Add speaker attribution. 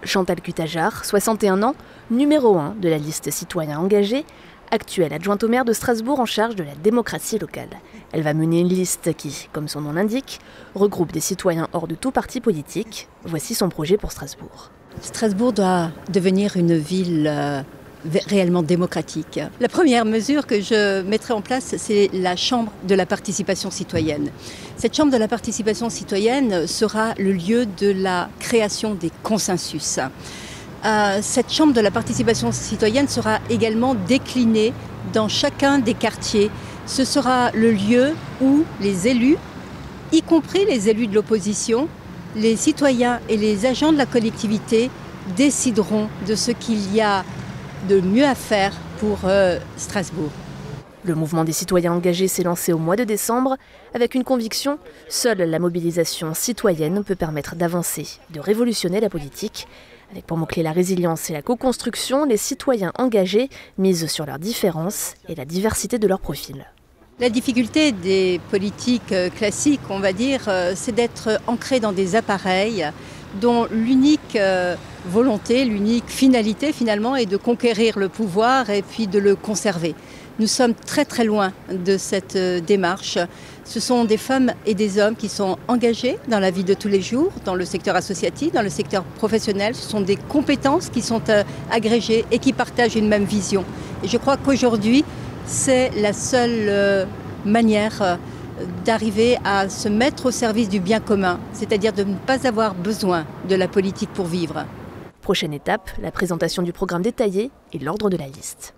Speaker 1: Chantal Cutajar, 61 ans, numéro 1 de la liste citoyens engagés, actuelle adjointe au maire de Strasbourg en charge de la démocratie locale. Elle va mener une liste qui, comme son nom l'indique, regroupe des citoyens hors de tout parti politique. Voici son projet pour Strasbourg.
Speaker 2: Strasbourg doit devenir une ville réellement démocratique. La première mesure que je mettrai en place, c'est la Chambre de la participation citoyenne. Cette Chambre de la participation citoyenne sera le lieu de la création des consensus. Cette Chambre de la participation citoyenne sera également déclinée dans chacun des quartiers. Ce sera le lieu où les élus, y compris les élus de l'opposition, les citoyens et les agents de la collectivité décideront de ce qu'il y a de mieux à faire pour Strasbourg.
Speaker 1: Le mouvement des citoyens engagés s'est lancé au mois de décembre avec une conviction: seule la mobilisation citoyenne peut permettre d'avancer, de révolutionner la politique. Avec pour mots-clés la résilience et la co-construction, les citoyens engagés misent sur leurs différences et la diversité de leurs profils.
Speaker 2: La difficulté des politiques classiques, on va dire, c'est d'être ancrés dans des appareils dont l'unique volonté, l'unique finalité finalement est de conquérir le pouvoir et puis de le conserver. Nous sommes très très loin de cette démarche. Ce sont des femmes et des hommes qui sont engagés dans la vie de tous les jours, dans le secteur associatif, dans le secteur professionnel. Ce sont des compétences qui sont agrégées et qui partagent une même vision. Et je crois qu'aujourd'hui, c'est la seule manière d'arriver à se mettre au service du bien commun, c'est-à-dire de ne pas avoir besoin de la politique pour vivre.
Speaker 1: Prochaine étape, la présentation du programme détaillé et l'ordre de la liste.